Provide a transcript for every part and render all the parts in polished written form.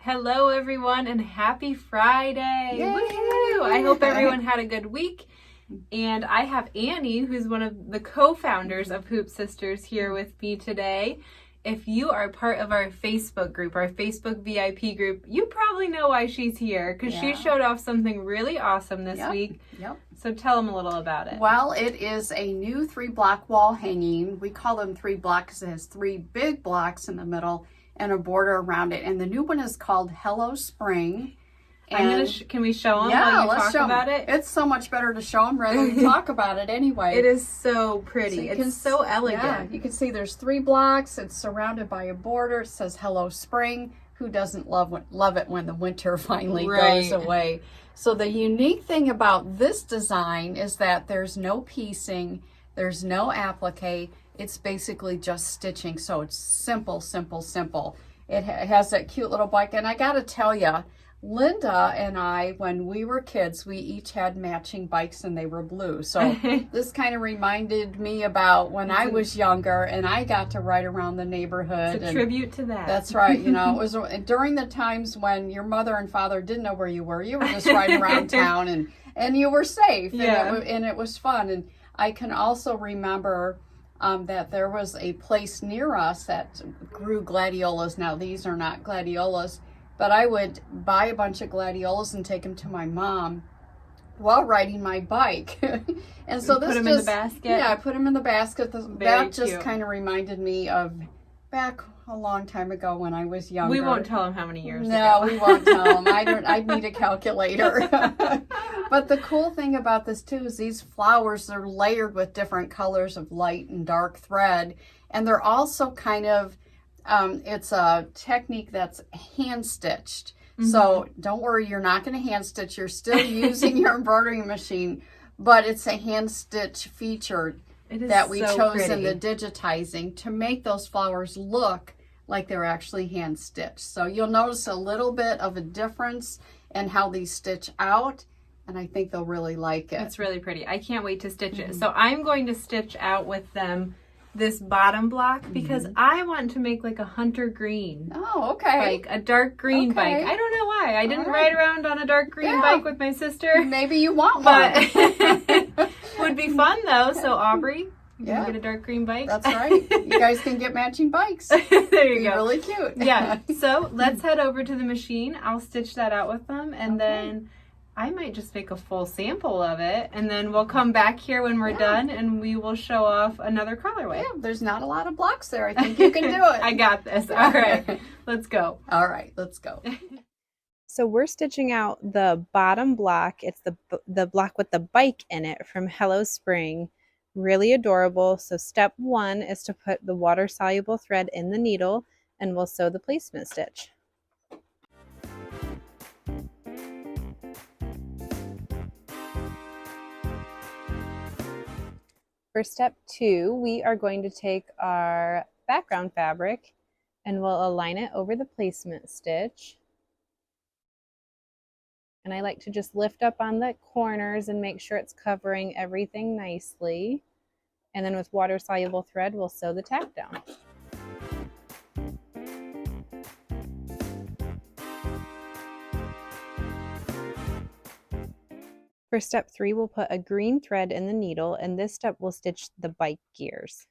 Hello everyone and happy Friday. Yay! Woohoo! I hope everyone had a good week. And I have Annie, who's one of the co-founders of Hoop Sisters, here with me today. If you are part of our Facebook group, our Facebook VIP group, you probably know why she's here because she showed off something really awesome this week. So tell them a little about it. Well, it is a new 3-block wall hanging. We call them 3 blocks because it has 3 big blocks in the middle and a border around it. And the new one is called Hello Spring. And can we show them while you talk about it? It's so much better to show them rather than talk about it anyway. It is so pretty. It's so elegant. Yeah, you can see there's 3 blocks. It's surrounded by a border. It says Hello Spring. Who doesn't love it when the winter finally goes away? So the unique thing about this design is that there's no piecing, there's no applique. It's basically just stitching. So it's simple, simple, simple. It has that cute little bike. And I got to tell you, Linda and I, when we were kids, we each had matching bikes and they were blue. So this kind of reminded me about when I was younger and I got to ride around the neighborhood. It's a tribute to that. That's right. You know, it was during the times when your mother and father didn't know where you were. You were just riding around town and you were safe. And it was fun. And I can also remember that there was a place near us that grew gladiolas. Now, these are not gladiolas, but I would buy a bunch of gladiolas and take them to my mom while riding my bike. And so this put them in the basket? Yeah, I put them in the basket. That just cute. kind of reminded me of back a long time ago when I was younger. We won't tell them how many years ago. No, we won't tell them. I'd need a calculator. But the cool thing about this too is these flowers are layered with different colors of light and dark thread. And they're also kind of, it's a technique that's hand stitched. Mm-hmm. So don't worry, you're not going to hand stitch. You're still using your embroidery machine, but it's a hand stitch feature that we chose in the digitizing to make those flowers look like they're actually hand stitched. So you'll notice a little bit of a difference in how these stitch out, and I think they'll really like it. It's really pretty. I can't wait to stitch it. So I'm going to stitch out with them this bottom block because I want to make like a hunter green. Oh, okay. Like a dark green bike. I don't know why. I didn't ride around on a dark green bike with my sister. Maybe you want one. Would be fun though. So Aubrey, you can get a dark green bike. That's right. You guys can get matching bikes. There you go. Really cute. Yeah. So let's head over to the machine. I'll stitch that out with them and then I might just make a full sample of it and then we'll come back here when we're done and we will show off another colorway. Yeah, there's not a lot of blocks there. I think you can do it. I got this. All right, let's go. All right, let's go. So we're stitching out the bottom block. It's the block with the bike in it from Hello Spring. Really adorable. So step 1 is to put the water-soluble thread in the needle and we'll sew the placement stitch. For step 2, we are going to take our background fabric and we'll align it over the placement stitch. And I like to just lift up on the corners and make sure it's covering everything nicely. And then with water-soluble thread, we'll sew the tack down. For step 3, we'll put a green thread in the needle, and this step will stitch the bike gears.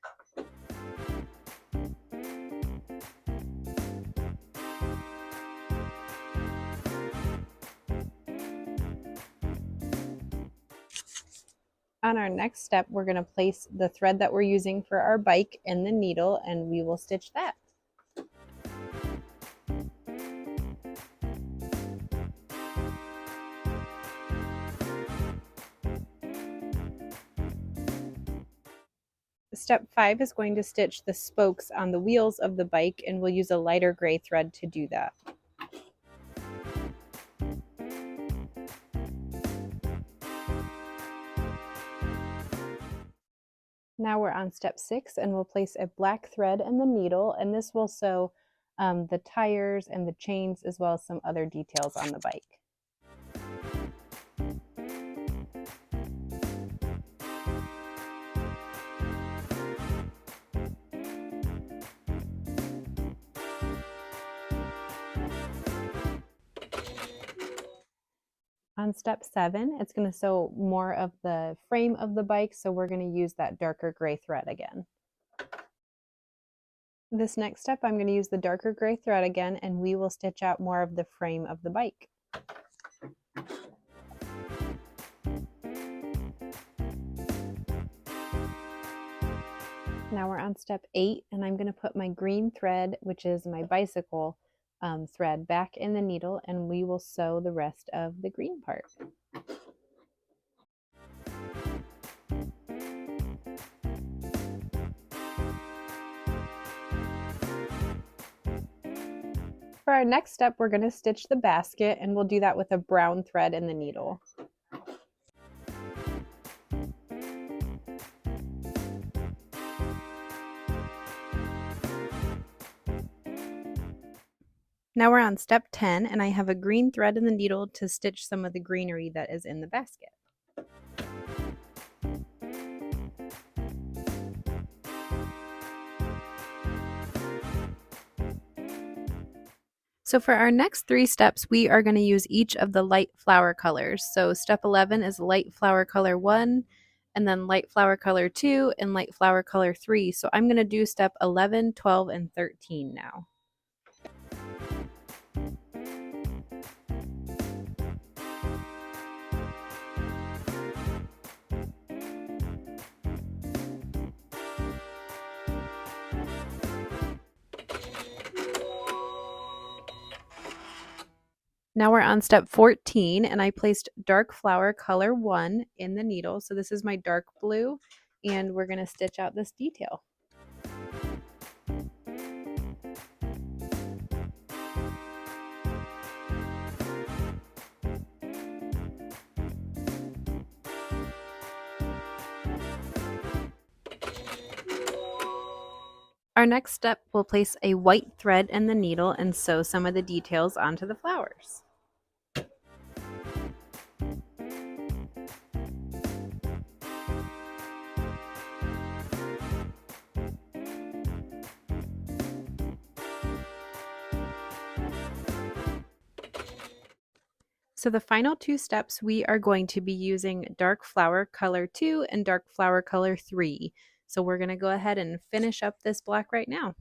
On our next step, we're going to place the thread that we're using for our bike in the needle, and we will stitch that. Step 5 is going to stitch the spokes on the wheels of the bike, and we'll use a lighter gray thread to do that. Now we're on step 6 and we'll place a black thread in the needle, and this will sew the tires and the chains as well as some other details on the bike. On step 7, it's going to sew more of the frame of the bike, so we're going to use that darker gray thread again. This next step, I'm going to use the darker gray thread again, and we will stitch out more of the frame of the bike. Now we're on step 8, and I'm going to put my green thread, which is my bicycle thread, back in the needle, and we will sew the rest of the green part. For our next step, we're going to stitch the basket, and we'll do that with a brown thread in the needle. Now we're on step 10, and I have a green thread in the needle to stitch some of the greenery that is in the basket. So for our next 3 steps, we are going to use each of the light flower colors. So step 11 is light flower color 1, and then light flower color 2, and light flower color 3. So I'm going to do step 11, 12, and 13 now. Now we're on step 14, and I placed dark flower color 1 in the needle. So this is my dark blue, and we're going to stitch out this detail. Our next step, we'll place a white thread in the needle and sew some of the details onto the flowers. So the final 2 steps, we are going to be using dark flower color 2 and dark flower color 3. So we're going to go ahead and finish up this block right now.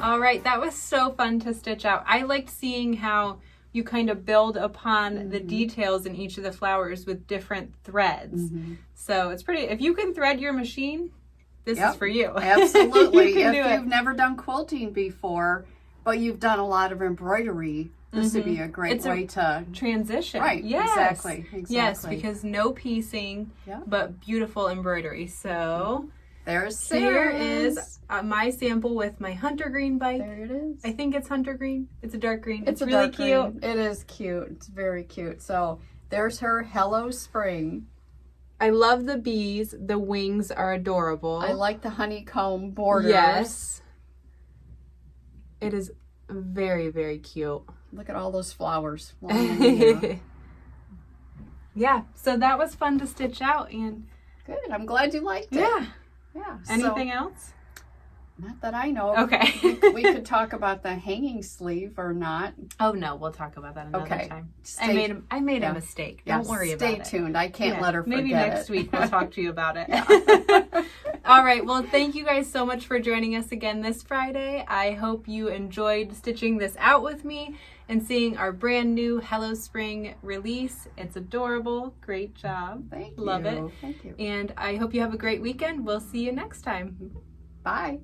All right, that was so fun to stitch out. I liked seeing how you kind of build upon the details in each of the flowers with different threads. So it's pretty, if you can thread your machine, this is for you. Absolutely. You If you've never done quilting before, but you've done a lot of embroidery, this would be a great way to transition. Right. Yes. Exactly. Yes, because no piecing, but beautiful embroidery. So there's here is my sample with my hunter green bike. There it is. I think it's hunter green. It's a dark green. It's a really dark cute. Green. It is cute. It's very cute. So there's her Hello Spring. I love the bees. The wings are adorable. I like the honeycomb borders. Yes. It is very, very cute. Look at all those flowers. Yeah, so that was fun to stitch out, and good. I'm glad you liked it. Yeah. Anything else? Not that I know of. Okay. we could talk about the hanging sleeve or not. Oh no, we'll talk about that another time. I made a mistake. Don't worry about it. Stay tuned. I can't let her forget Maybe next week we'll talk to you about it. Yeah. All right. Well, thank you guys so much for joining us again this Friday. I hope you enjoyed stitching this out with me and seeing our brand new Hello Spring release. It's adorable. Great job. Thank you. Love it. Thank you. And I hope you have a great weekend. We'll see you next time. Bye.